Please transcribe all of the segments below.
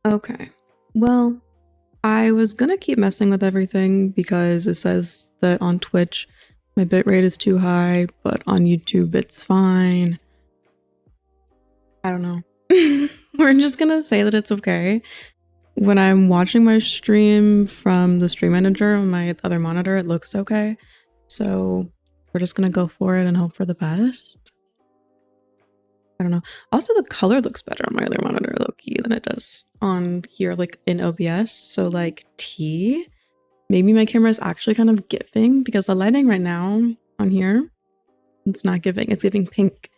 Okay. Well, I was gonna keep messing with everything because it says that on Twitch my bitrate is too high, but on YouTube it's fine. I don't know. We're just gonna say that it's okay. When I'm watching my stream from the stream manager on my other monitor, it looks okay. So we're just gonna go for it and hope for the best. I don't know. Also, the color looks better on my other monitor, low key, than it does on here, like in OBS. So, like, maybe my camera is actually kind of giving because the lighting right now on here, it's not giving. It's giving pink,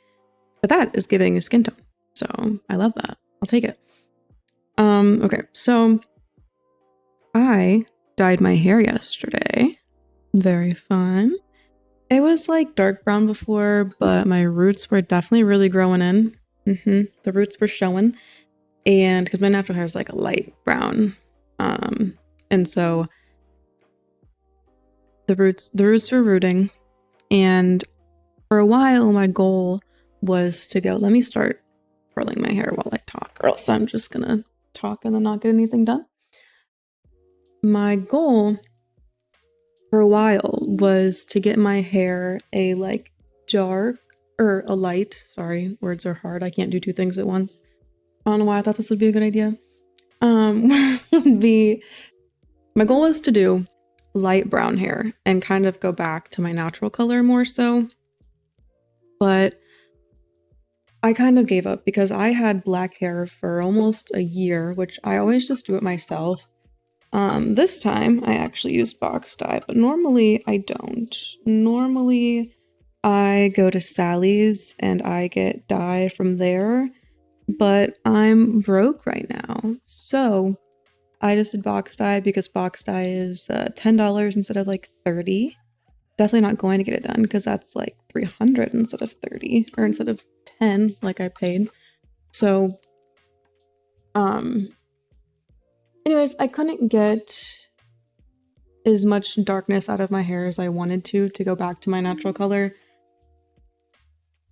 but that is giving a skin tone. So I love that. I'll take it. Okay, so I dyed my hair yesterday. Very fun. It was like dark brown before, but my roots were definitely really growing in. The roots were showing. And because my natural hair is like a light brown. And so the roots were rooting. And for a while, my goal was to go, let me start curling my hair while I talk, or else I'm just gonna talk and then not get anything done. My goal for a while was to get my hair a like dark or a light, sorry, words are hard. I can't do two things at once. I don't know why I thought this would be a good idea. Would be my goal was to do light brown hair and kind of go back to my natural color more so. But I kind of gave up because I had black hair for almost a year, which I always just do it myself. This time I actually used box dye, but normally I don't. Normally I go to Sally's and I get dye from there, but I'm broke right now. So I just did box dye because box dye is $10 instead of like 30. Definitely not going to get it done because that's like 300 instead of 30 or instead of 10 like I paid. So anyways, I couldn't get as much darkness out of my hair as I wanted to go back to my natural color.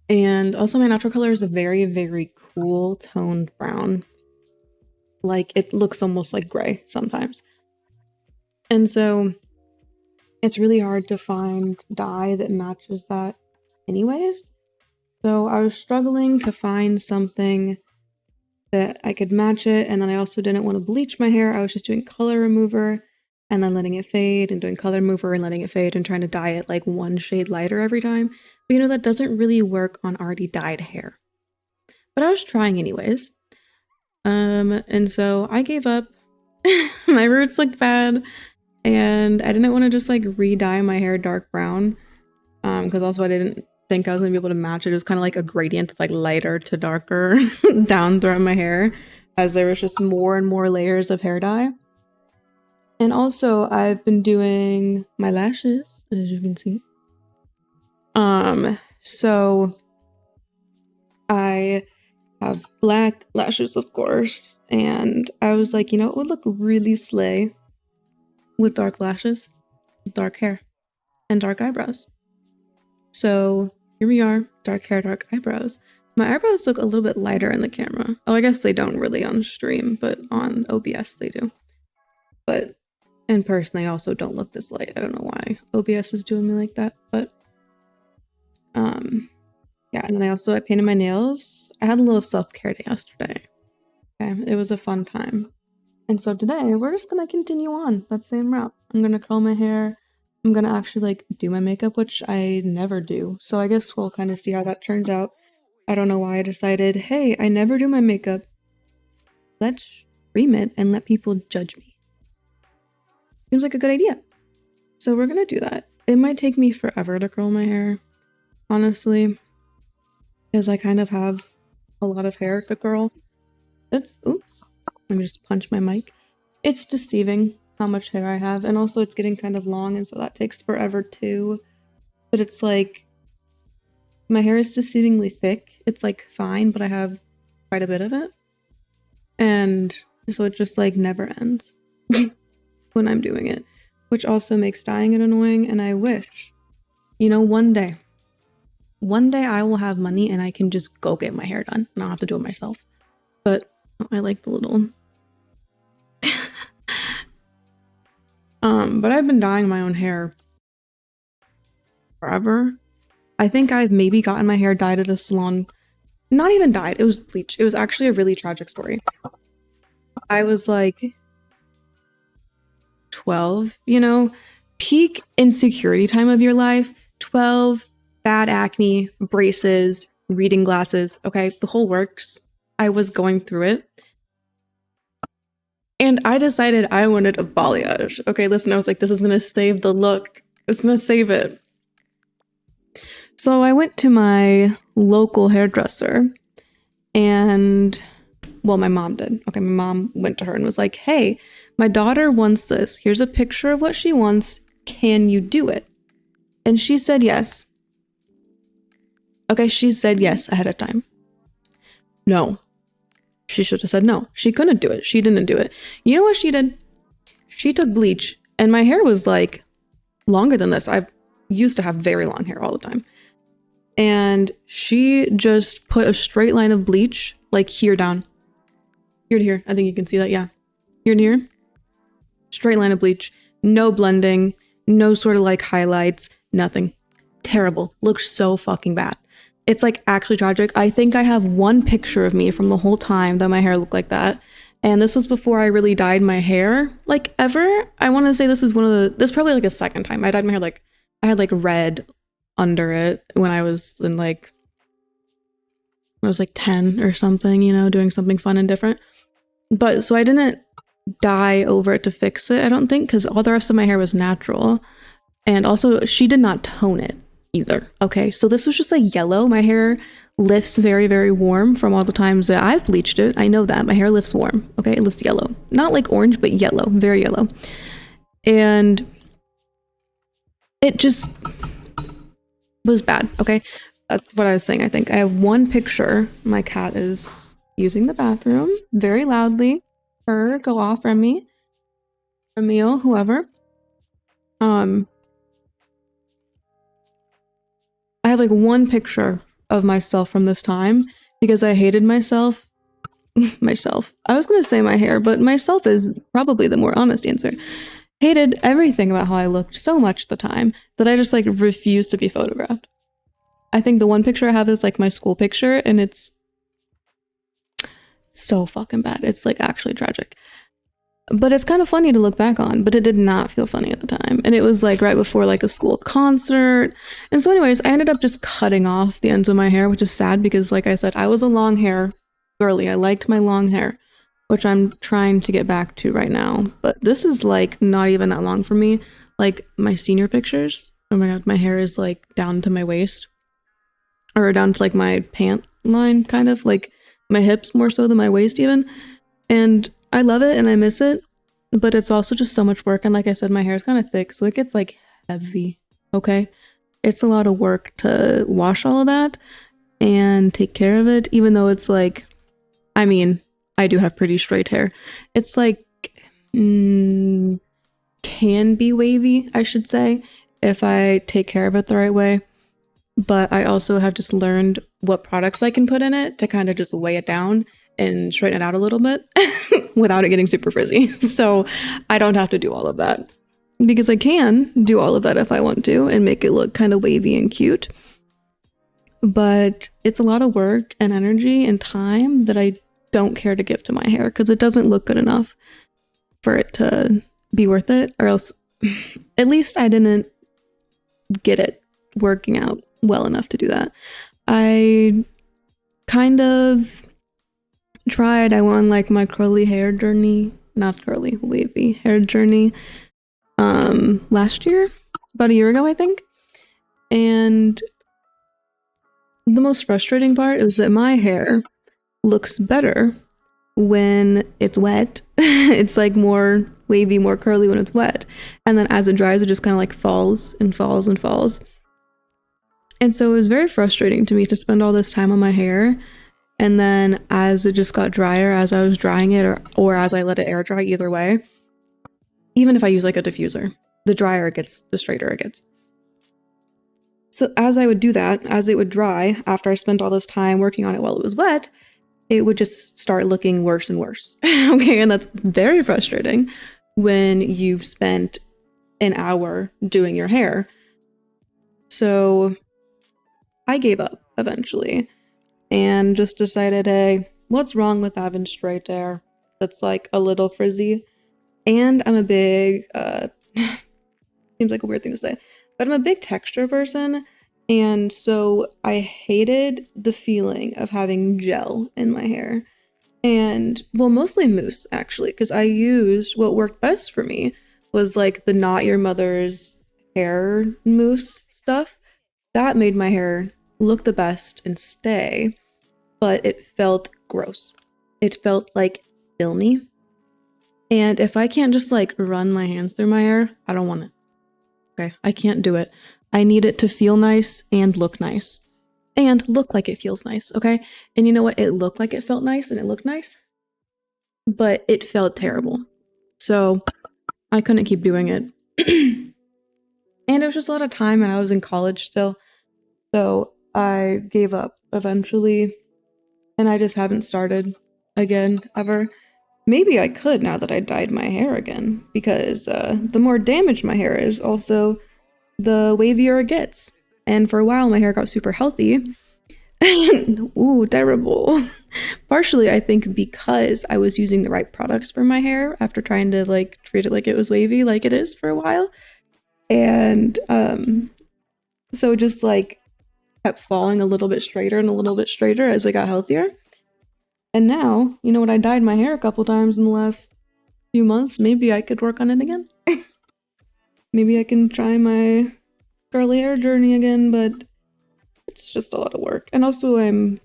And also my natural color is a very, very cool toned brown. Like it looks almost like gray sometimes. And so it's really hard to find dye that matches that anyways. So I was struggling to find something that I could match it, and then I also didn't want to bleach my hair. I was just doing color remover and then letting it fade and doing color remover and letting it fade and trying to dye it like one shade lighter every time. But you know, that doesn't really work on already dyed hair. But I was trying anyways. And so I gave up. My roots looked bad and I didn't want to just like re-dye my hair dark brown. Because also I didn't think I was gonna be able to match it. It was kind of like a gradient, like lighter to darker down throughout my hair, as there was just more and more layers of hair dye. And also I've been doing my lashes, as you can see. So I have black lashes, of course, and I was like, you know, it would look really slay with dark lashes, dark hair, and dark eyebrows. So here we are, dark hair, dark eyebrows. My eyebrows look a little bit lighter in the camera. Oh, I guess they don't really on stream, but on OBS they do. But in person, they also don't look this light. I don't know why OBS is doing me like that, but yeah. And then I painted my nails. I had a little self-care day yesterday. Okay, it was a fun time. And so today we're just gonna continue on that same route. I'm gonna curl my hair. I'm gonna actually like do my makeup, which I never do. So I guess we'll kind of see how that turns out. I don't know why I decided, hey, I never do my makeup. Let's stream it and let people judge me. Seems like a good idea. So we're gonna do that. It might take me forever to curl my hair, honestly, because I kind of have a lot of hair to curl. Oops, let me just punch my mic. It's deceiving how much hair I have, and also it's getting kind of long, and so that takes forever too. But it's like, my hair is deceivingly thick. It's like fine, but I have quite a bit of it. And so it just like never ends when I'm doing it, which also makes dyeing it annoying. And I wish, you know, one day I will have money and I can just go get my hair done and I don't have to do it myself. But I like the little But I've been dyeing my own hair forever. I think I've maybe gotten my hair dyed at a salon. Not even dyed, it was bleach. It was actually a really tragic story. I was like 12, you know, peak insecurity time of your life. 12, bad acne, braces, reading glasses, okay, the whole works. I was going through it. And I decided I wanted a balayage. Okay, listen, I was like, this is gonna save the look. It's gonna save it. So I went to my local hairdresser and, well, my mom did. Okay, my mom went to her and was like, hey, my daughter wants this. Here's a picture of what she wants. Can you do it? And she said yes. Okay, she said yes ahead of time. No. She should have said no. She couldn't do it. She didn't do it. You know what she did? She took bleach, and my hair was like longer than this. I used to have very long hair all the time. And she just put a straight line of bleach, like here down. Here to here. I think you can see that, yeah. Here to here. Straight line of bleach. No blending. No sort of like highlights. Nothing. Terrible. Looks so fucking bad. It's like actually tragic. I think I have one picture of me from the whole time that my hair looked like that. And this was before I really dyed my hair, like ever. I want to say this is this is probably like a second time. I dyed my hair like, I had like red under it when I was in like, I was like 10 or something, you know, doing something fun and different. But so I didn't dye over it to fix it, I don't think, because all the rest of my hair was natural. And also she did not tone it either. Okay, so this was just like yellow. My hair lifts very, very warm from all the times that I've bleached it. I know that my hair lifts warm. Okay, it lifts yellow, not like orange, but yellow, very yellow. And it just was bad. Okay, that's what I was saying. I think I have one picture. My cat is using the bathroom very loudly. Her, go off, Remy, Emil, whoever. I have like one picture of myself from this time because I hated myself. Myself. I was gonna say my hair, but myself is probably the more honest answer. Hated everything about how I looked so much at the time that I just like refused to be photographed. I think the one picture I have is like my school picture, and it's so fucking bad. It's like actually tragic. But it's kind of funny to look back on, but it did not feel funny at the time. And it was like right before like a school concert. And so anyways, I ended up just cutting off the ends of my hair, which is sad because like I said, I was a long hair girly. I liked my long hair, which I'm trying to get back to right now. But this is like not even that long for me. Like my senior pictures, oh my god, my hair is like down to my waist. Or down to like my pant line, kind of. Like my hips more so than my waist even. And I love it and I miss it, but it's also just so much work. And like I said, my hair is kind of thick, so it gets like heavy, okay? It's a lot of work to wash all of that and take care of it, even though it's like, I mean, I do have pretty straight hair. It's like, can be wavy, I should say, if I take care of it the right way. But I also have just learned what products I can put in it to kind of just weigh it down and straighten it out a little bit without it getting super frizzy. So I don't have to do all of that because I can do all of that if I want to and make it look kind of wavy and cute. But it's a lot of work and energy and time that I don't care to give to my hair because it doesn't look good enough for it to be worth it, or else at least I didn't get it working out well enough to do that. I kind of tried. I went on like my curly hair journey, not curly, wavy hair journey last year, about a year ago I think. And the most frustrating part is that my hair looks better when it's wet. It's like more wavy, more curly when it's wet, and then as it dries it just kind of like falls and falls and falls. And so it was very frustrating to me to spend all this time on my hair. And then as it just got drier, as I was drying it or as I let it air dry, either way, even if I use like a diffuser, the drier it gets, the straighter it gets. So as I would do that, as it would dry, after I spent all this time working on it while it was wet, it would just start looking worse and worse. Okay, and that's very frustrating when you've spent an hour doing your hair. So I gave up eventually and just decided, hey, what's wrong with having straight hair that's like a little frizzy? And I'm a big, seems like a weird thing to say, but I'm a big texture person. And so I hated the feeling of having gel in my hair. And well, mostly mousse actually, because I used what worked best for me was like the Not Your Mother's hair mousse stuff. That made my hair look the best and stay, but it felt gross. It felt like filmy. And if I can't just like run my hands through my hair, I don't want it. Okay, I can't do it. I need it to feel nice and look nice. And look like it feels nice, okay? And you know what? It looked like it felt nice and it looked nice, but it felt terrible. So I couldn't keep doing it. And it was just a lot of time and I was in college still. So I gave up eventually and I just haven't started again ever. Maybe I could now that I dyed my hair again, because the more damaged my hair is, also the wavier it gets. And for a while my hair got super healthy. Ooh, terrible. Partially I think because I was using the right products for my hair after trying to like treat it like it was wavy like it is for a while. And so it just like kept falling a little bit straighter and a little bit straighter as I got healthier. And now, you know what, I dyed my hair a couple times in the last few months. Maybe I could work on it again. Maybe I can try my curly hair journey again, but it's just a lot of work. And also I'm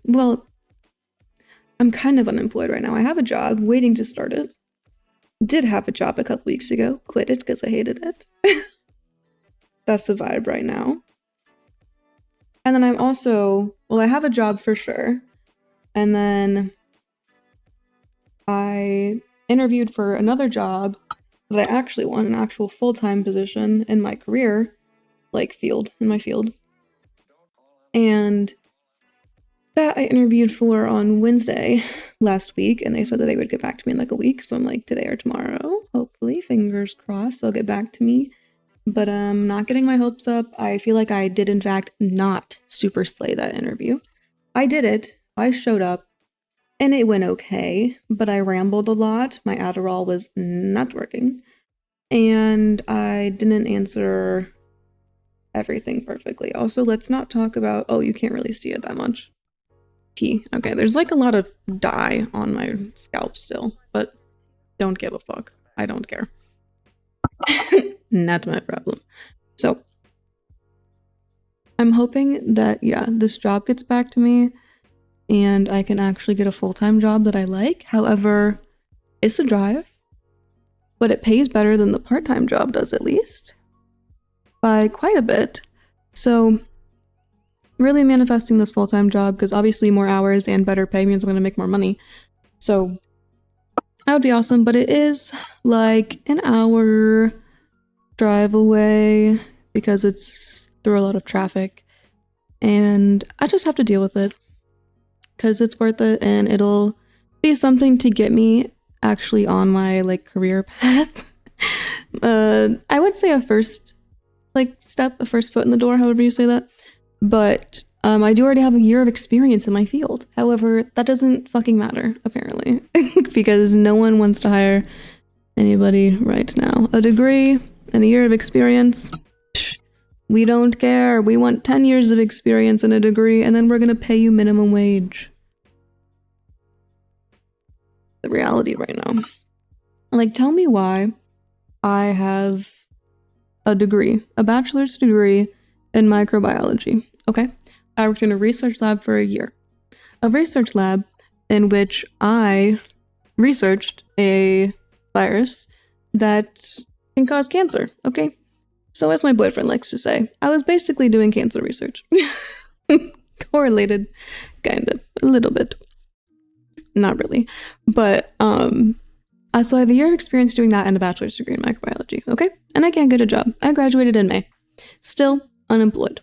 kind of unemployed right now. I have a job, waiting to start it. Did have a job a couple weeks ago, quit it because I hated it. That's the vibe right now. And then I'm also, I have a job for sure. And then I interviewed for another job that I actually want, an actual full-time position in my career, like in my field. And that I interviewed for on Wednesday last week, and they said that they would get back to me in like a week. So I'm like, today or tomorrow, hopefully, fingers crossed, they'll get back to me. But I'm not getting my hopes up. I feel like I did in fact not super slay that interview. I did it. I showed up. And it went okay, but I rambled a lot. My Adderall was not working. And I didn't answer everything perfectly. Also, let's not talk about, oh, you can't really see it that much. Okay, there's like a lot of dye on my scalp still, but don't give a fuck. I don't care. Not my problem. So, I'm hoping that, yeah, this job gets back to me and I can actually get a full-time job that I like. However, it's a drive, but it pays better than the part-time job does, at least, by quite a bit. So really manifesting this full-time job, because obviously more hours and better pay means I'm going to make more money. So that would be awesome, but it is like an hour drive away because it's through a lot of traffic, and I just have to deal with it. Because it's worth it and it'll be something to get me actually on my like career path. I would say a first step, a first foot in the door, however you say that. But I do already have a year of experience in my field. However, that doesn't fucking matter, apparently. Because no one wants to hire anybody right now. A degree and a year of experience, we don't care. We want 10 years of experience and a degree, and then we're gonna pay you minimum wage. The reality right now. Like, tell me why I have a degree, a bachelor's degree in microbiology, okay? I worked in a research lab for a year. A research lab in which I researched a virus that can cause cancer, okay? So as my boyfriend likes to say, I was basically doing cancer research. Correlated, kind of, a little bit. Not really. But, so I have a year of experience doing that and a bachelor's degree in microbiology, okay? And I can't get a job. I graduated in May. Still unemployed.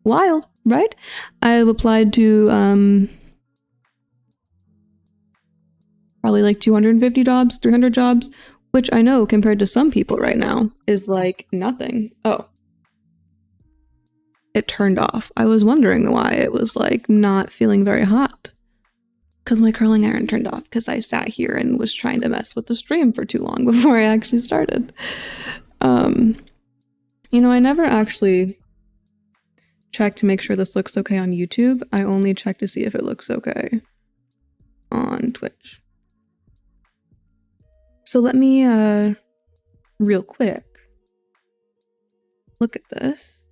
Wild, right? I've applied to, probably like 250 jobs, 300 jobs. which I know compared to some people right now is like nothing. Oh, it turned off. I was wondering why it was like not feeling very hot. Because my curling iron turned off because I sat here and was trying to mess with the stream for too long before I actually started. You know, I never actually checked to make sure this looks okay on YouTube. I only checked to see if it looks okay on Twitch. So let me, real quick, look at this.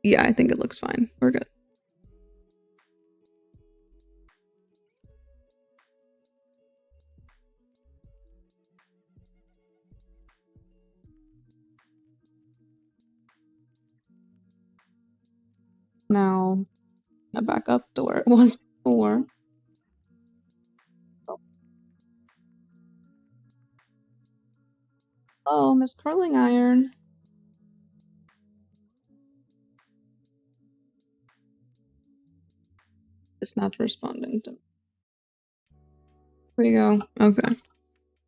Yeah, I think it looks fine. We're good. Now, back up to where it was before. Oh, Miss Curling Iron. It's not responding to me. Here we go. Okay.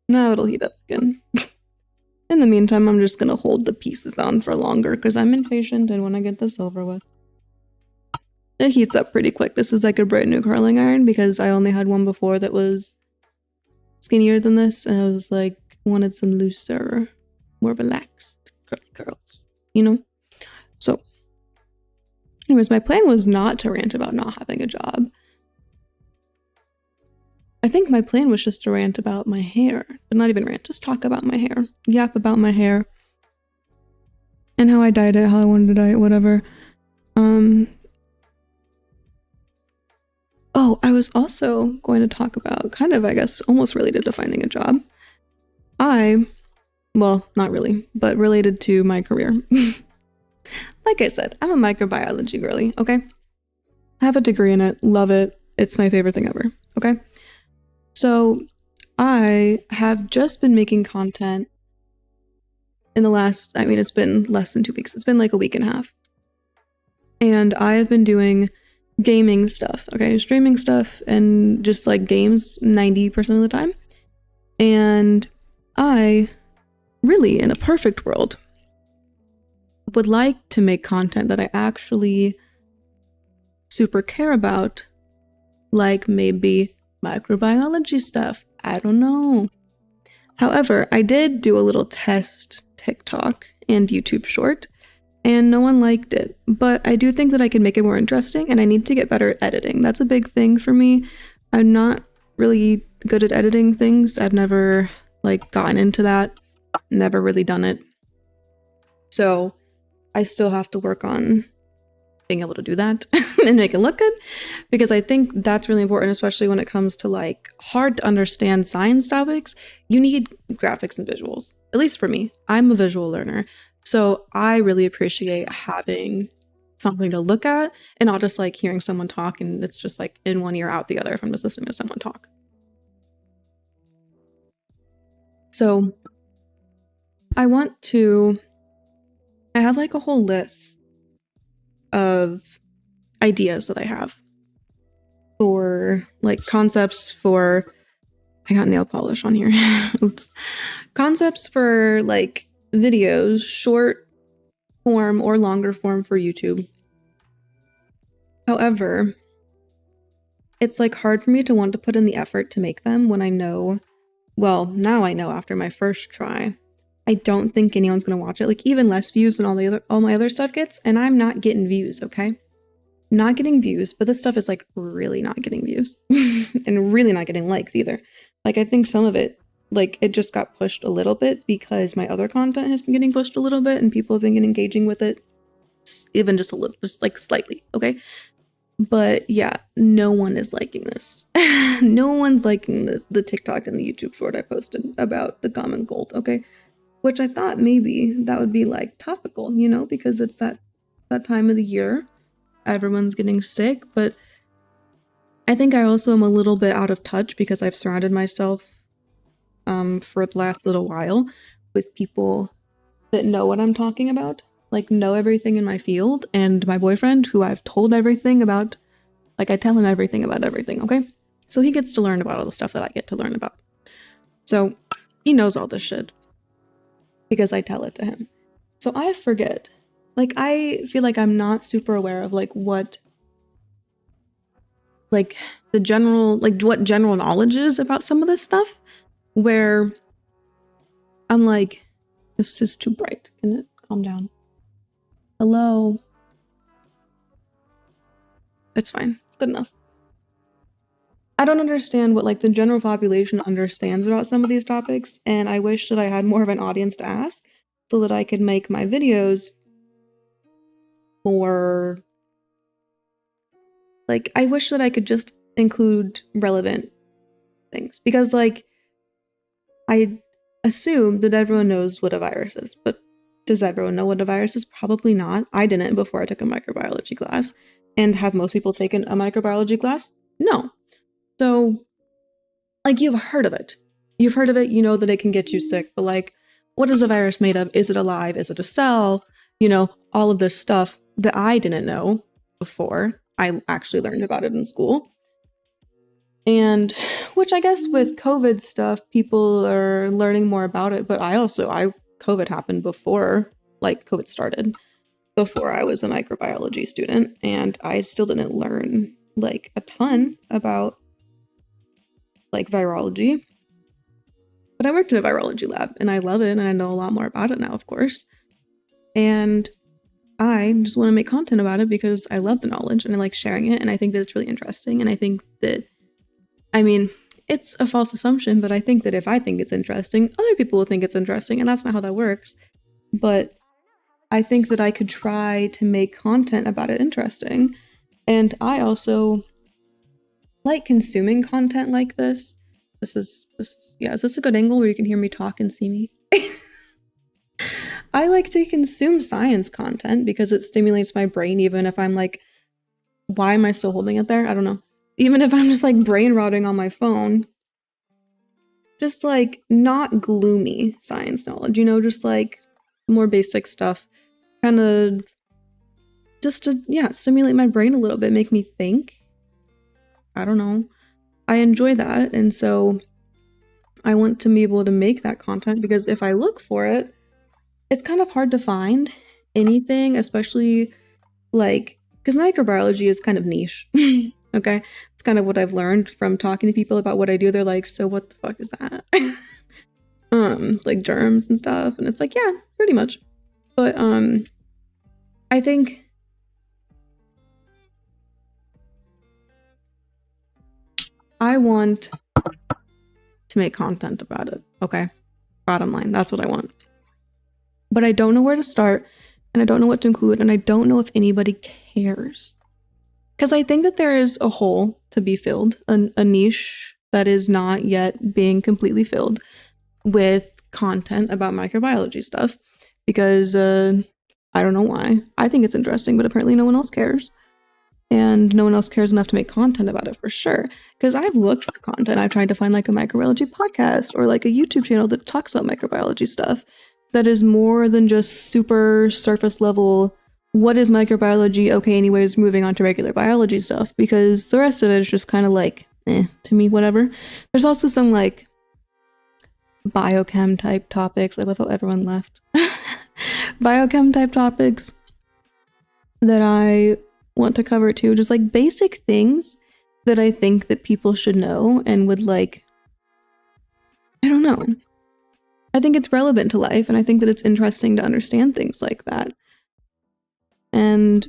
Now it'll heat up again. In the meantime, I'm just gonna hold the pieces on for longer because I'm impatient and want to get this over with. It heats up pretty quick. This is like a brand new curling iron because I only had one before that was skinnier than this, and I was like, wanted some looser, more relaxed curls, you know? So, anyways, my plan was not to rant about not having a job. I think my plan was just to rant about my hair, but not even rant, just talk about my hair, yap about my hair, and how I dyed it, how I wanted to dye it, whatever. Oh, I was also going to talk about, kind of, I guess, almost related to finding a job. Well, not really, but related to my career. Like I said, I'm a microbiology girly, okay? I have a degree in it, love it. It's my favorite thing ever, okay? So I have just been making content in the last, I mean, it's been less than 2 weeks. It's been like a week and a half. And I have been doing gaming stuff, okay? Streaming stuff and just like games 90% of the time. And I really, in a perfect world, would like to make content that I actually super care about, like maybe microbiology stuff. I don't know. However, I did do a little test TikTok and YouTube short, and no one liked it. But I do think that I can make it more interesting, and I need to get better at editing. That's a big thing for me. I'm not really good at editing things. I've never like gotten into that, never really done it. So I still have to work on being able to do that and make it look good, because I think that's really important, especially when it comes to like hard to understand science topics. You need graphics and visuals, at least for me. I'm a visual learner, so I really appreciate having something to look at and not just like hearing someone talk and it's just like in one ear out the other if I'm just listening to someone talk. So I have like a whole list of ideas that I have for like concepts for, I got nail polish on here. Oops. Concepts for like videos, short form or longer form for YouTube. However, it's like hard for me to want to put in the effort to make them when I know, well, now I know after my first try, I don't think anyone's gonna watch it. Like even less views than all my other stuff gets, and I'm not getting views, okay? Not getting views, but this stuff is like really not getting views and really not getting likes either. Like I think some of it, like it just got pushed a little bit because my other content has been getting pushed a little bit and people have been engaging with it even just a little, just like slightly, okay? But yeah, no one is liking this. No one's liking the TikTok and the YouTube short I posted about the common cold, okay? Which I thought maybe that would be like topical, you know, because it's that time of the year. Everyone's getting sick, but I think I also am a little bit out of touch because I've surrounded myself for the last little while with people that know what I'm talking about, like know everything in my field, and my boyfriend, who I've told everything about Like, I tell him everything about everything, okay? So he gets to learn about all the stuff that I get to learn about. So he knows all this shit because I tell it to him. So I forget. Like, I feel like I'm not super aware of, like, what, like, the general, like, what general knowledge is about some of this stuff, where I'm like, this is too bright. Can it calm down? Hello? It's fine. It's good enough. I don't understand what, like, the general population understands about some of these topics, and I wish that I had more of an audience to ask so that I could make my videos more, like, I wish that I could just include relevant things, because, like, I assume that everyone knows what a virus is, but does everyone know what a virus is? Probably not. I didn't before I took a microbiology class. And have most people taken a microbiology class? No. So, like, you've heard of it. You've heard of it, you know that it can get you sick, but, like, what is a virus made of? Is it alive? Is it a cell? You know, all of this stuff that I didn't know before I actually learned about it in school. And which I guess with COVID stuff, people are learning more about it, but COVID happened before, like, COVID started, before I was a microbiology student, and I still didn't learn, like, a ton about, like, virology. But I worked in a virology lab, and I love it, and I know a lot more about it now, of course. And I just want to make content about it because I love the knowledge, and I like sharing it, and I think that it's really interesting, and I think that, I mean, it's a false assumption, but I think that if I think it's interesting, other people will think it's interesting, and that's not how that works. But I think that I could try to make content about it interesting. And I also like consuming content like this. Is this a good angle where you can hear me talk and see me? I like to consume science content because it stimulates my brain, even if I'm like, why am I still holding it there? I don't know. Even if I'm just like brain rotting on my phone. Just like not gloomy science knowledge, you know, just like more basic stuff. Kind of just to, stimulate my brain a little bit, make me think. I don't know. I enjoy that, and so I want to be able to make that content, because if I look for it, it's kind of hard to find anything, especially, like, because microbiology is kind of niche. Okay? It's kind of what I've learned from talking to people about what I do. They're like, so what the fuck is that? Like germs and stuff, and it's like, yeah, pretty much. But I think I want to make content about it, okay? Bottom line, that's what I want. But I don't know where to start, and I don't know what to include, and I don't know if anybody cares. Because I think that there is a hole to be filled, a niche that is not yet being completely filled with content about microbiology stuff. Because I don't know why. I think it's interesting, but apparently no one else cares. And no one else cares enough to make content about it, for sure. Because I've looked for content. I've tried to find like a microbiology podcast or like a YouTube channel that talks about microbiology stuff that is more than just super surface level, what is microbiology? Okay, anyways, moving on to regular biology stuff. Because the rest of it is just kind of like, to me, whatever. There's also some like biochem type topics. I love how everyone left. Biochem type topics that I want to cover too, just like basic things that I think that people should know and would like, I don't know. I think it's relevant to life, and I think that it's interesting to understand things like that. And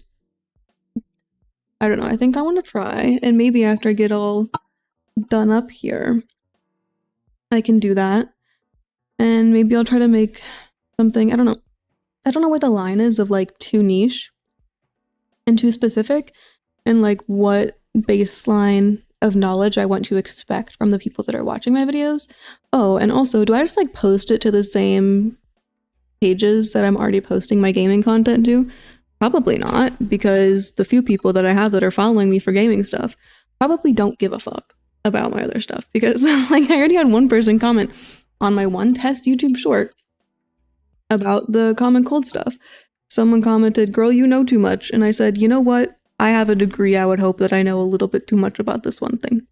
I don't know, I think I want to try, and maybe after I get all done up here, I can do that. And maybe I'll try to make something, I don't know where the line is of like too niche and too specific, and like what baseline of knowledge I want to expect from the people that are watching my videos. Oh, and also, do I just like post it to the same pages that I'm already posting my gaming content to? Probably not, because the few people that I have that are following me for gaming stuff probably don't give a fuck about my other stuff, because like I already had one person comment on my one test YouTube short about the common cold stuff. Someone commented, "Girl, you know too much." And I said, you know what? I have a degree, I would hope that I know a little bit too much about this one thing.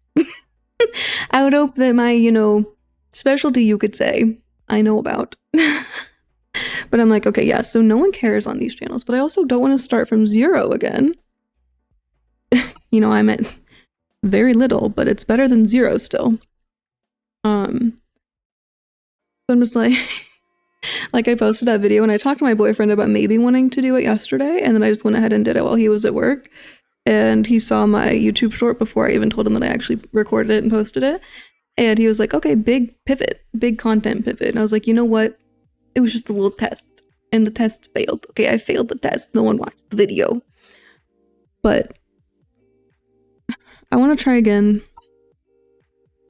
I would hope that my, specialty, you could say, I know about. But I'm like, okay, yeah, so no one cares on these channels, but I also don't want to start from zero again. I'm at very little, but it's better than zero still. So I'm just like, like I posted that video and I talked to my boyfriend about maybe wanting to do it yesterday, and then I just went ahead and did it while he was at work. And he saw my YouTube short before I even told him that I actually recorded it and posted it. And he was like, okay, big pivot, big content pivot. And I was like, you know what? It was just a little test. And the test failed. Okay, I failed the test. No one watched the video. But I want to try again.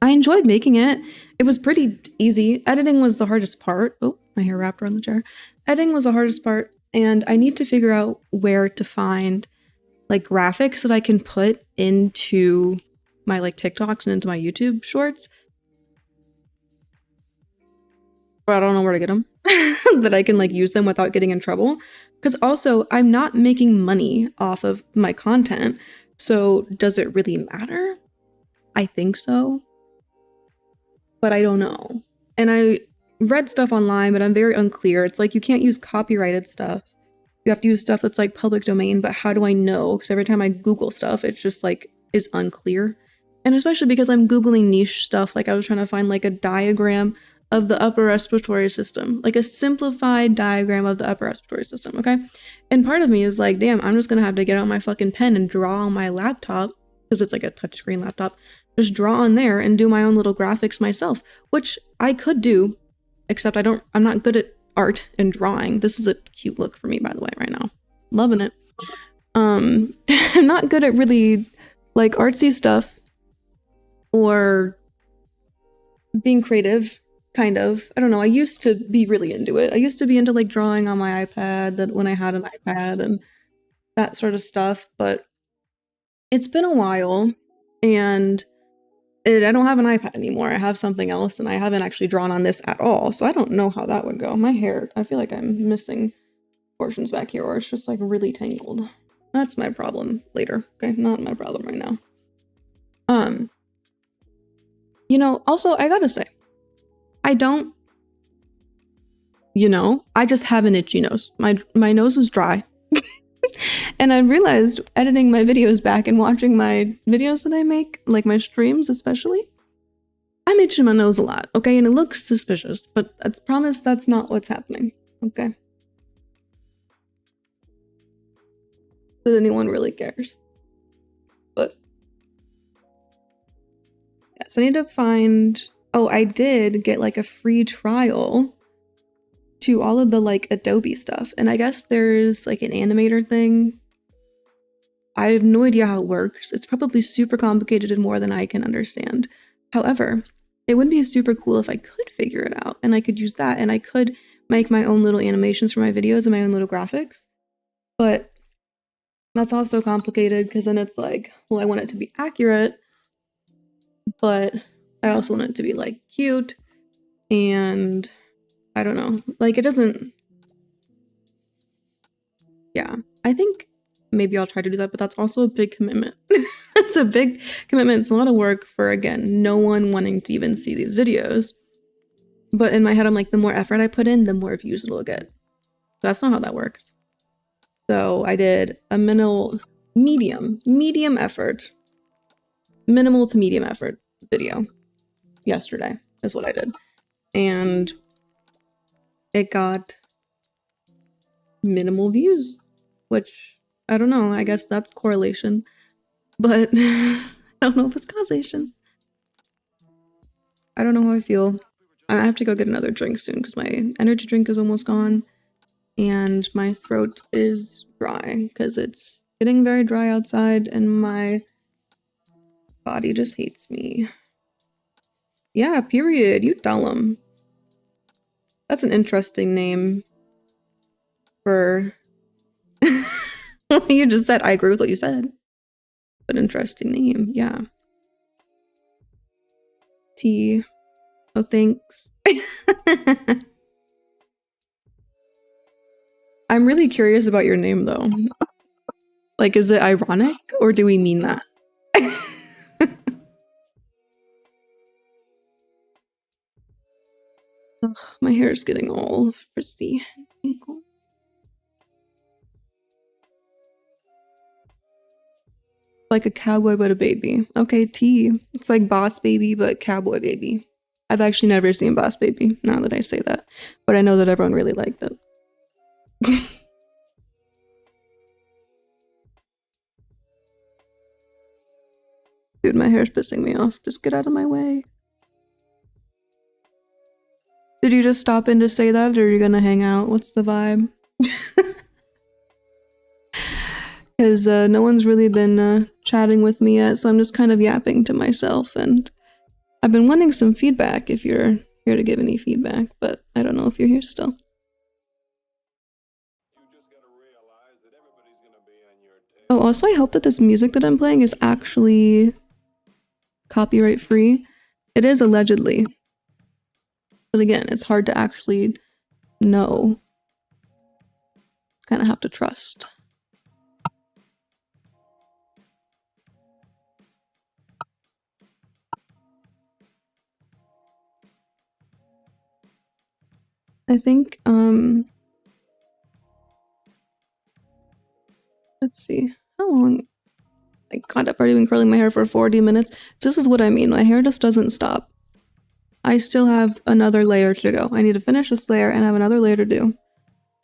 I enjoyed making it. It was pretty easy. Editing was the hardest part. Oh, my hair wrapped around the chair. Editing was the hardest part. And I need to figure out where to find like graphics that I can put into my like TikToks and into my YouTube shorts. But I don't know where to get them. That I can like use them without getting in trouble. Because also I'm not making money off of my content. So does it really matter? I think so. But I don't know. And I read stuff online, but I'm very unclear. It's like you can't use copyrighted stuff. You have to use stuff that's like public domain, but how do I know? Because every time I Google stuff, it's just like is unclear. And especially because I'm Googling niche stuff, like I was trying to find like a diagram of the upper respiratory system, like a simplified diagram of the upper respiratory system, okay? And part of me is like, damn, I'm just gonna have to get out my fucking pen and draw on my laptop, because it's like a touchscreen laptop, just draw on there and do my own little graphics myself, which I could do, except I'm not good at art and drawing. This is a cute look for me, by the way, right now. Loving it. I'm not good at really like artsy stuff or being creative, kind of. I don't know. I used to be really into it. I used to be into like drawing on my iPad, that when I had an iPad and that sort of stuff, but it's been a while and I don't have an iPad anymore. I have something else and I haven't actually drawn on this at all. So I don't know how that would go. My hair, I feel like I'm missing portions back here, or it's just like really tangled. That's my problem later. Okay, not my problem right now. Also I gotta say, I don't, I just have an itchy nose. My nose is dry. And I realized editing my videos back and watching my videos that I make, like my streams especially, I'm itching my nose a lot, okay? And it looks suspicious, but I promise that's not what's happening, okay? That anyone really cares. But yeah, so I need to find, oh, I did get like a free trial to all of the like Adobe stuff. And I guess there's like an animator thing. I have no idea how it works. It's probably super complicated and more than I can understand. However, it would be super cool if I could figure it out and I could use that and I could make my own little animations for my videos and my own little graphics. But that's also complicated because then it's like, well, I want it to be accurate, but I also want it to be like cute and I don't know, like it doesn't, yeah, I think maybe I'll try to do that, but that's also a big commitment. It's a big commitment. It's a lot of work for, again, no one wanting to even see these videos. But in my head, I'm like, the more effort I put in, the more views it'll get. That's not how that works. So I did a medium effort, minimal to medium effort video yesterday is what I did. And it got minimal views, which I don't know. I guess that's correlation, but I don't know if it's causation. I don't know how I feel. I have to go get another drink soon because my energy drink is almost gone and my throat is dry because it's getting very dry outside and my body just hates me. Yeah, period. You tell them. That's an interesting name for... You just said, I agree with what you said. But interesting name, yeah. T. Oh, thanks. I'm really curious about your name, though. Like, is it ironic or do we mean that? Ugh, my hair is getting all frizzy. Like a cowboy but a baby. Okay, T. It's like Boss Baby but Cowboy Baby. I've actually never seen Boss Baby, now that I say that. But I know that everyone really liked it. Dude, my hair's pissing me off. Just get out of my way. Did you just stop in to say that, or are you gonna hang out? What's the vibe? Because no one's really been chatting with me yet, so I'm just kind of yapping to myself, and I've been wanting some feedback if you're here to give any feedback, but I don't know if you're here still. Oh, also, I hope that this music that I'm playing is actually copyright free. It is allegedly. But again, it's hard to actually know. Kind of have to trust. I think, let's see, how long? My God, I've already been curling my hair for 40 minutes. So this is what I mean, my hair just doesn't stop. I still have another layer to go. I need to finish this layer and I have another layer to do.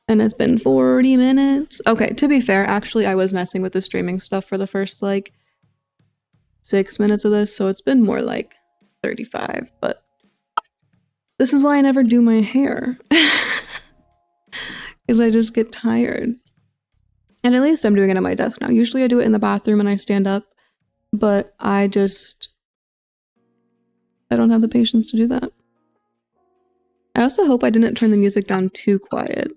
And it's been 40 minutes. Okay, to be fair, actually I was messing with the streaming stuff for the first like 6 minutes of this, so it's been more like 35, but this is why I never do my hair. Because I just get tired. And at least I'm doing it at my desk now. Usually I do it in the bathroom and I stand up, but I don't have the patience to do that. I also hope I didn't turn the music down too quiet.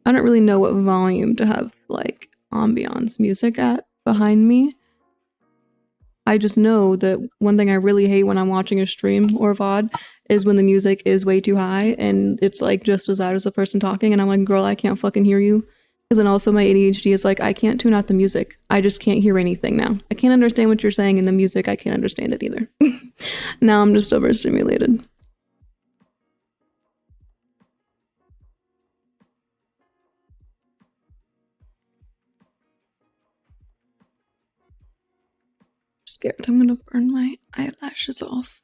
I don't really know what volume to have like ambiance music at behind me. I just know that one thing I really hate when I'm watching a stream or VOD is when the music is way too high and it's like just as loud as the person talking and I'm like, girl, I can't fucking hear you. Because then also my ADHD is like, I can't tune out the music. I just can't hear anything now. I can't understand what you're saying in the music. I can't understand it either. Now I'm just overstimulated. Scared I'm gonna burn my eyelashes off.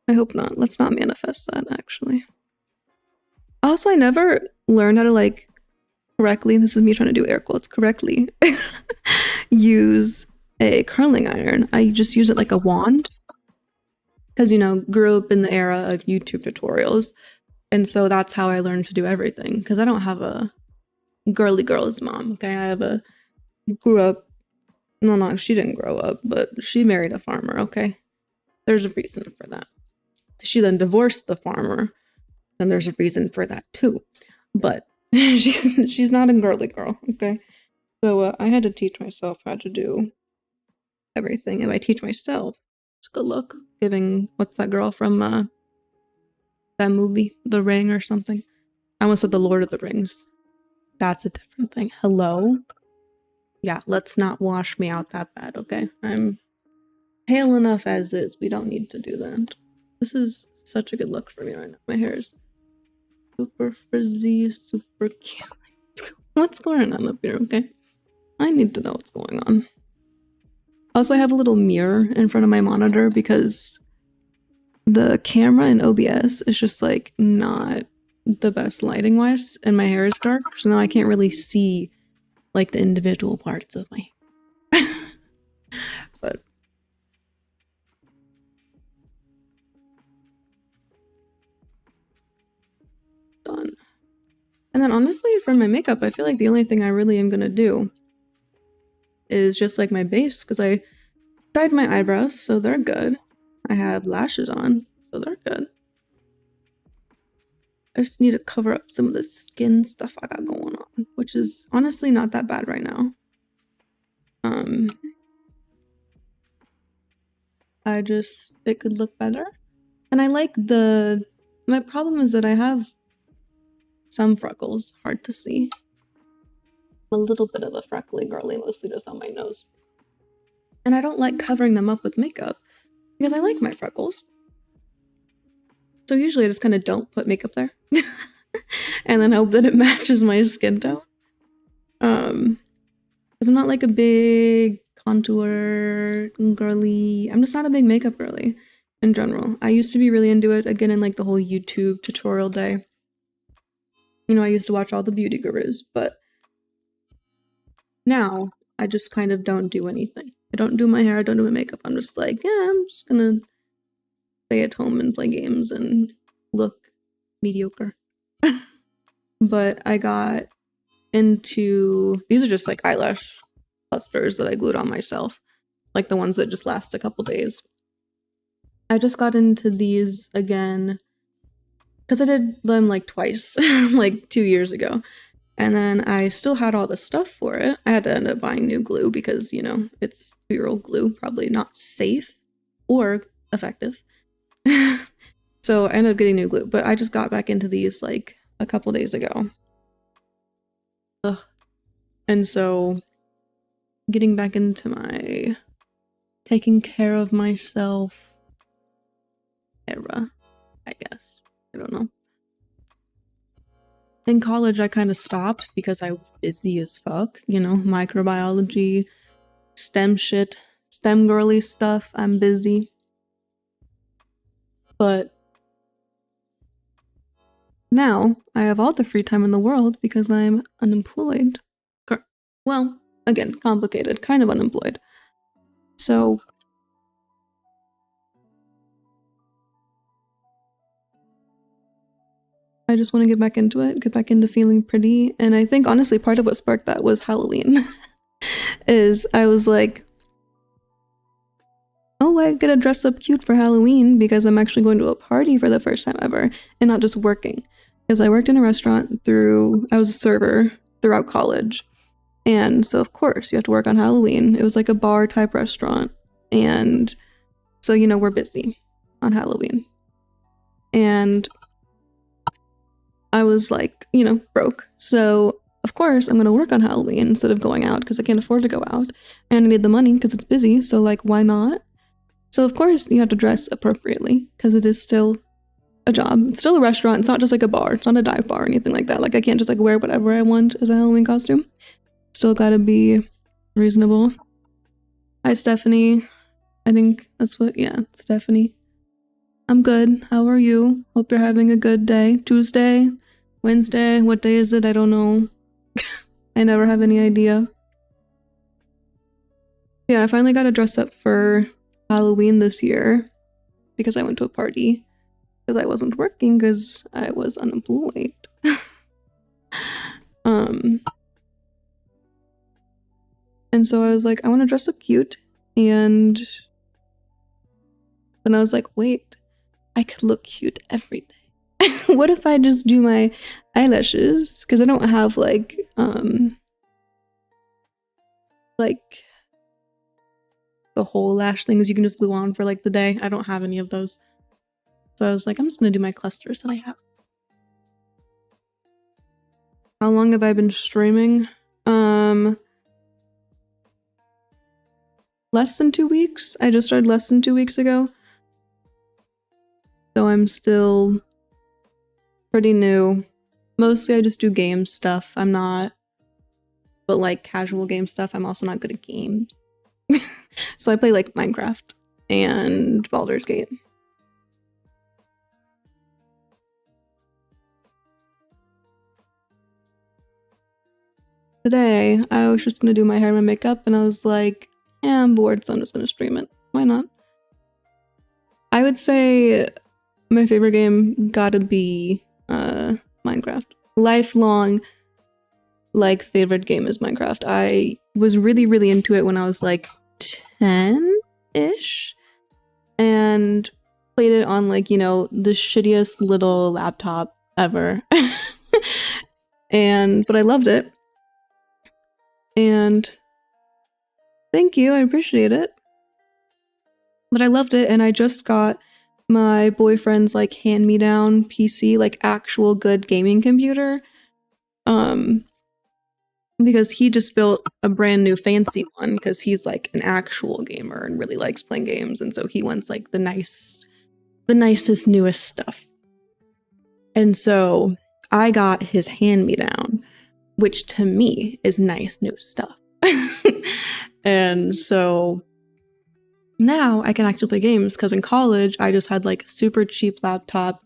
I hope not. Let's not manifest that, actually. Also, I never learned how to like correctly, this is me trying to do air quotes, correctly use a curling iron. I just use it like a wand. Because, you know, grew up in the era of YouTube tutorials. And so that's how I learned to do everything. Because I don't have a girly girl's mom, okay? I have a grew up, well, no, she didn't grow up, but she married a farmer, okay? There's a reason for that. She then divorced the farmer, and there's a reason for that too. But she's not a girly girl, okay? So I had to teach myself how to do everything. If I teach myself, it's a good look. Giving, what's that girl from that movie, The Ring or something? I almost said The Lord of the Rings. That's a different thing. Hello? Yeah, let's not wash me out that bad, okay? I'm pale enough as is. We don't need to do that. This is such a good look for me right now. My hair is super frizzy, super cute. What's going on up here, okay? I need to know what's going on. Also, I have a little mirror in front of my monitor because the camera in OBS is just like not the best lighting wise and my hair is dark, so now I can't really see like the individual parts of my hair. But done. And then honestly, for my makeup, I feel like the only thing I really am gonna do is just like my base, because I dyed my eyebrows, so they're good. I have lashes on, so they're good. I just need to cover up some of the skin stuff I got going on, which is honestly not that bad right now. It could look better. And I like my problem is that I have some freckles, hard to see. a little bit of a freckly girly, mostly just on my nose. And I don't like covering them up with makeup because I like my freckles. So usually I just kind of don't put makeup there. And then hope that it matches my skin tone. Because I'm not like a big contour girly. I'm just not a big makeup girly in general. I used to be really into it, again, in like the whole YouTube tutorial day. You know, I used to watch all the beauty gurus, but now I just kind of don't do anything. I don't do my hair, I don't do my makeup. I'm just like, yeah, I'm just gonna stay at home and play games and look mediocre. But I got into, these are just like eyelash clusters that I glued on myself, like the ones that just last a couple days. I just got into these again because I did them like twice, like 2 years ago. And then I still had all the stuff for it. I had to end up buying new glue because, you know, it's 2-year-old glue, probably not safe or effective. So I ended up getting new glue, but I just got back into these like a couple days ago. Ugh. And so getting back into my taking care of myself era, I guess. I don't know. In college, I kind of stopped because I was busy as fuck. You know, microbiology, STEM shit, STEM girly stuff. I'm busy. But now I have all the free time in the world because I'm unemployed. Well, again, complicated, kind of unemployed. So I just want to get back into it, get back into feeling pretty. And I think honestly part of what sparked that was Halloween. Is I was like, oh, I get to dress up cute for Halloween because I'm actually going to a party for the first time ever and not just working. Because I worked in a restaurant I was a server throughout college. And so of course you have to work on Halloween. It was like a bar type restaurant. And so, you know, we're busy on Halloween. And I was like, you know, broke. So of course I'm gonna work on Halloween instead of going out because I can't afford to go out. And I need the money because it's busy. So like, why not? So of course you have to dress appropriately because it is still a job. It's still a restaurant. It's not just like a bar. It's not a dive bar or anything like that. Like I can't just like wear whatever I want as a Halloween costume. Still gotta be reasonable. Hi, Stephanie. I think that's what, yeah, Stephanie. I'm good. How are you? Hope you're having a good day. Tuesday? Wednesday? What day is it? I don't know. I never have any idea. Yeah, I finally got to dress up for Halloween this year because I went to a party because I wasn't working because I was unemployed. And so I was like, I want to dress up cute. And then I was like, wait, I could look cute every day. What if I just do my eyelashes? Because I don't have like the whole lash things you can just glue on for like the day. I don't have any of those. So I was like, I'm just gonna do my clusters that I have. How long have I been streaming? Less than 2 weeks. I just started less than 2 weeks ago. So I'm still pretty new. Mostly I just do game stuff. I'm not, but like casual game stuff. I'm also not good at games. So I play like Minecraft and Baldur's Gate. Today, I was just gonna do my hair and my makeup, and I was like, yeah, I'm bored, so I'm just gonna stream it. Why not? I would say my favorite game gotta be Minecraft. Lifelong, like, favorite game is Minecraft. I was really, really into it when I was like 10-ish, and played it on like, you know, the shittiest little laptop ever. But I loved it. And thank you, I appreciate it. But I loved it, and I just got my boyfriend's like hand-me-down PC, like actual good gaming computer. because he just built a brand new fancy one because he's like an actual gamer and really likes playing games, and so he wants like the nicest, newest stuff. And so I got his hand-me-down, which to me is nice new stuff. And so now I can actually play games, because in college I just had like a super cheap laptop,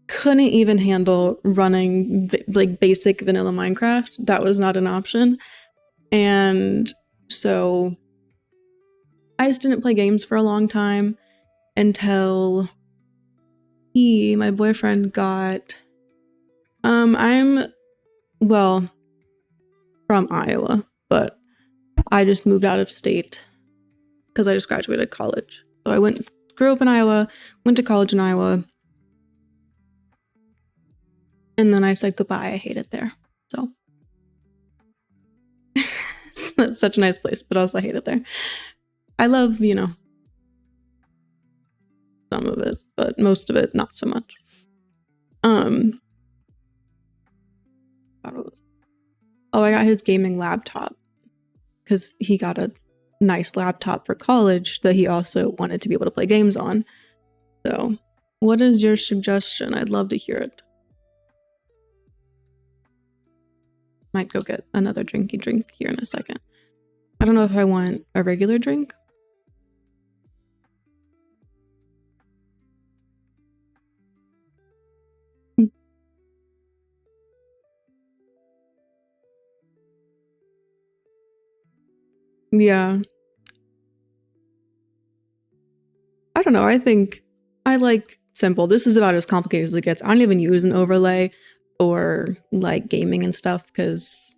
couldn't even handle running like basic vanilla Minecraft. That was not an option. And so I just didn't play games for a long time until my boyfriend got I'm from Iowa, but I just moved out of state because I just graduated college. So I grew up in Iowa, went to college in Iowa, and then I said goodbye. I hate it there. So it's such a nice place, but also I hate it there. I love, some of it, but most of it not so much. I got his gaming laptop because he got a nice laptop for college that he also wanted to be able to play games on. So, what is your suggestion? I'd love to hear it. Might go get another drinky drink here in a second. I don't know if I want a regular drink. Yeah. I don't know. I think I like simple. This is about as complicated as it gets. I don't even use an overlay or like gaming and stuff because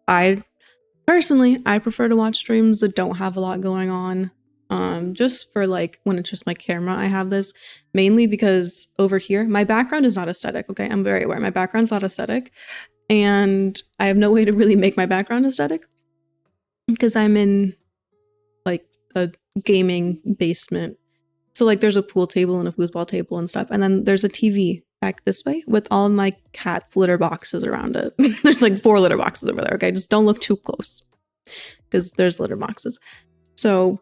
I prefer to watch streams that don't have a lot going on. Just for like when it's just my camera, I have this mainly because over here, my background is not aesthetic. Okay, I'm very aware my background's not aesthetic, and I have no way to really make my background aesthetic because I'm in like a gaming basement. So like there's a pool table and a foosball table and stuff, and then there's a TV back this way with all my cats' litter boxes around it. There's like 4 litter boxes over there. Okay, just don't look too close because there's litter boxes. So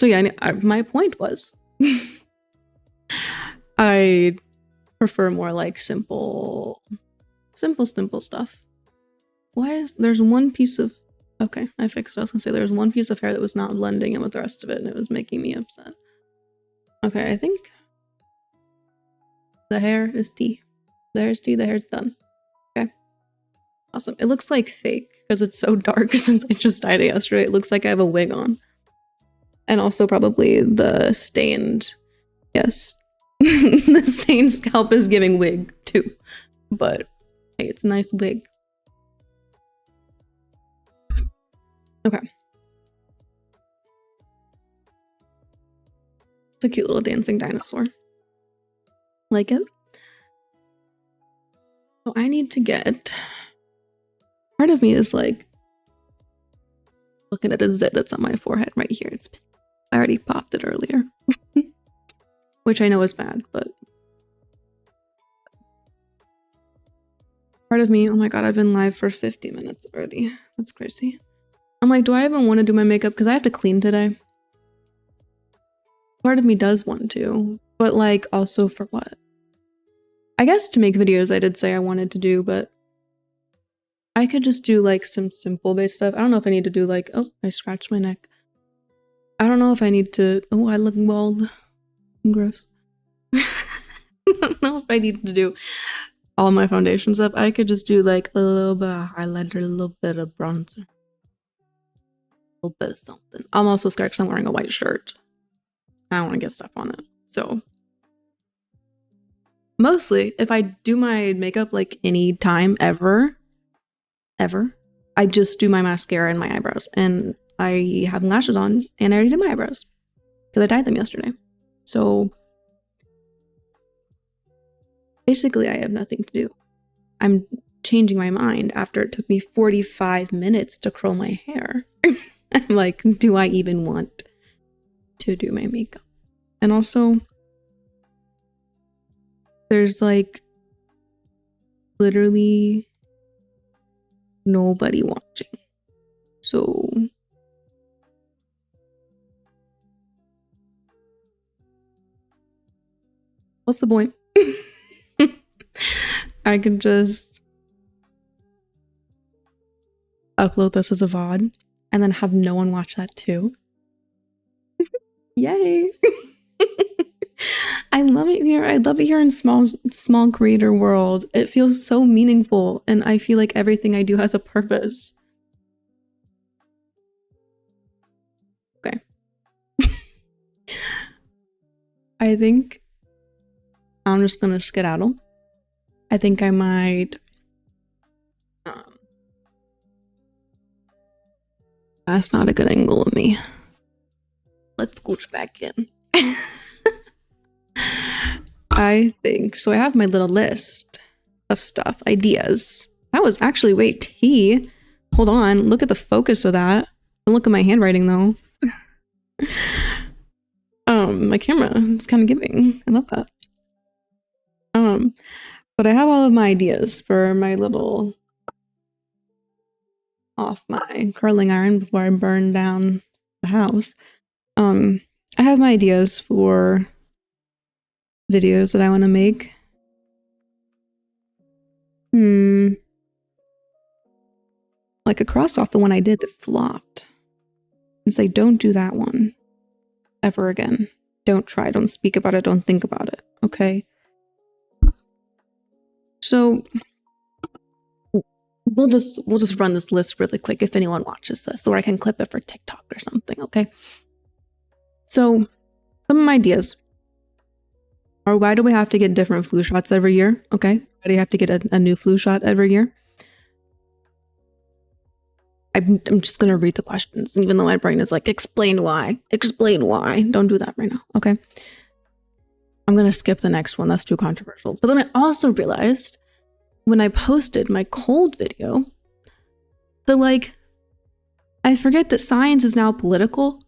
yeah, my point was I prefer more like simple stuff. There's one piece of, okay, I fixed it. I was gonna say there's one piece of hair that was not blending in with the rest of it and it was making me upset. Okay, I think the hair is tea. The hair's tea, the hair's done. Okay. Awesome. It looks like fake because it's so dark since I just dyed it yesterday. It looks like I have a wig on. And also probably the stained, yes. The stained scalp is giving wig too. But hey, it's a nice wig. Okay. It's a cute little dancing dinosaur. Like it? So I need to get... Part of me is like looking at a zit that's on my forehead right here. I already popped it earlier. Which I know is bad, but... Part of me, oh my god, I've been live for 50 minutes already. That's crazy. I'm like, do I even want to do my makeup? Because I have to clean today. Part of me does want to, but like also for what? I guess to make videos I did say I wanted to do, but I could just do like some simple based stuff. I don't know if I need to do like, oh, I scratched my neck. I don't know if I need to, oh, I look bald. Gross. I don't know if I need to do all my foundation stuff. I could just do like a little bit of highlighter, a little bit of bronzer. A little bit of something. I'm also scared because I'm wearing a white shirt. I don't want to get stuff on it. So mostly if I do my makeup like any time ever, I just do my mascara and my eyebrows. And I have lashes on and I already did my eyebrows because I dyed them yesterday. So basically I have nothing to do. I'm changing my mind after it took me 45 minutes to curl my hair. I'm like, do I even want to do my makeup? And also, there's like literally nobody watching. So what's the point? I can just upload this as a VOD and then have no one watch that too. Yay. I love it here. I love it here in small creator world. It feels so meaningful, and I feel like everything I do has a purpose. Okay. I think I'm just gonna skedaddle. I think I might that's not a good angle of me. Let's scooch back in. I think so. I have my little list of stuff, ideas. That was actually, wait, T. Hold on. Look at the focus of that. Don't look at my handwriting though. My camera, it's kind of giving. I love that. But I have all of my ideas for my little off my curling iron before I burn down the house. I have my ideas for videos that I want to make. Like a cross off the one I did that flopped. And say, don't do that one ever again. Don't try, don't speak about it, don't think about it, okay? So we'll just run this list really quick if anyone watches this, or I can clip it for TikTok or something, okay? So some of my ideas are, why do we have to get different flu shots every year? Okay, why do you have to get a new flu shot every year? I'm just gonna read the questions, even though my brain is like, explain why. Explain why. Don't do that right now, okay? I'm gonna skip the next one, that's too controversial. But then I also realized when I posted my cold video that, like, I forget that science is now political.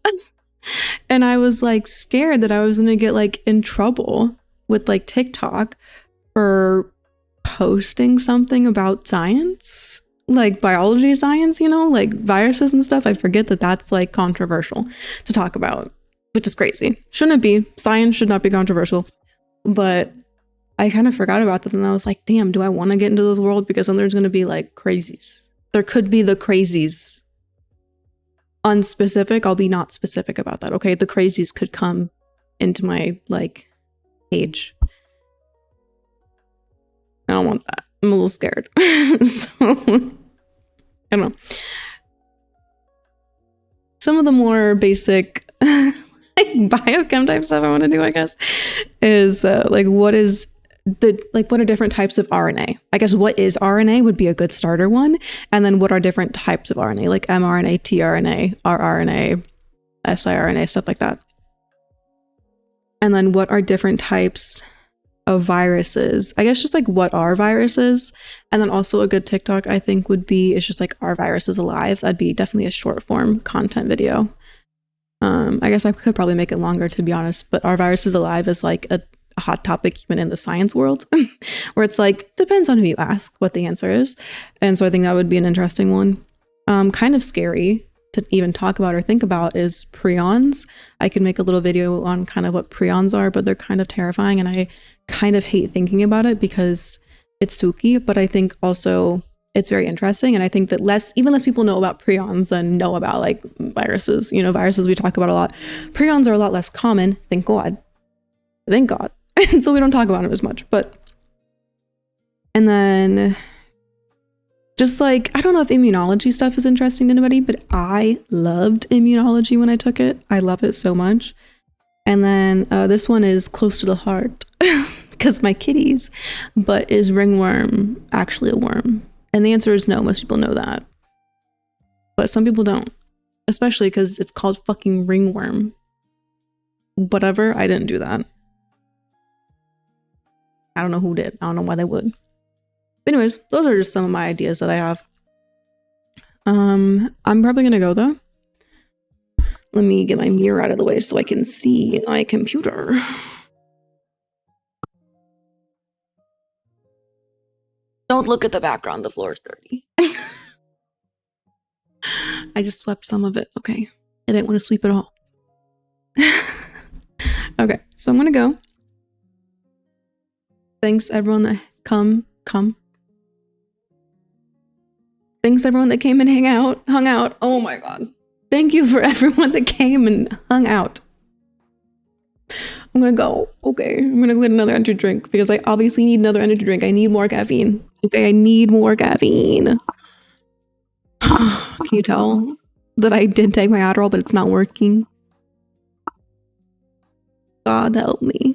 And I was like scared that I was gonna get like in trouble with like TikTok for posting something about science, like biology science, you know, like viruses and stuff. I forget that that's like controversial to talk about, which is crazy. Shouldn't be. Science should not be controversial. But I kind of forgot about this, and I was like, damn, do I want to get into this world? Because then there's going to be like crazies. There could be the crazies. Unspecific, I'll be not specific about that, okay? The crazies could come into my like page. I don't want that. I'm a little scared. So I don't know. Some of the more basic like biochem type stuff I want to do, I guess, is like what are different types of RNA? I guess what is RNA would be a good starter one. And then what are different types of RNA, like mRNA, tRNA, rRNA, siRNA, stuff like that. And then what are different types of viruses? I guess just like what are viruses? And then also a good TikTok I think would be, it's just like, are viruses alive? That'd be definitely a short form content video. I guess I could probably make it longer, to be honest, but are viruses alive is like a hot topic even in the science world, where it's like, depends on who you ask what the answer is. And so I think that would be an interesting one. Kind of scary to even talk about or think about is prions. I could make a little video on kind of what prions are, but they're kind of terrifying, and I kind of hate thinking about it because it's spooky, but I think also it's very interesting. And I think that even less people know about prions and know about like viruses. You know, viruses we talk about a lot. Prions are a lot less common, thank God. Thank God. And so we don't talk about them as much. And then just like, I don't know if immunology stuff is interesting to anybody, but I loved immunology when I took it. I love it so much. And then this one is close to the heart because my kitties, but is ringworm actually a worm? And the answer is no. Most people know that. But some people don't, especially because it's called fucking ringworm. Whatever, I didn't do that. I don't know who did. I don't know why they would. But anyways, those are just some of my ideas that I have. I'm probably gonna go though. Let me get my mirror out of the way so I can see my computer. Don't look at the background. The floor is dirty. I just swept some of it. Okay. I didn't want to sweep it all. Okay, so I'm gonna go. Thanks everyone that come. Thanks everyone that came and hung out. Oh my god. Thank you for everyone that came and hung out. I'm gonna go. Okay, I'm gonna get another energy drink because I obviously need another energy drink. I need more caffeine. Okay, I need more caffeine. Can you tell that I did take my Adderall, but it's not working? God help me.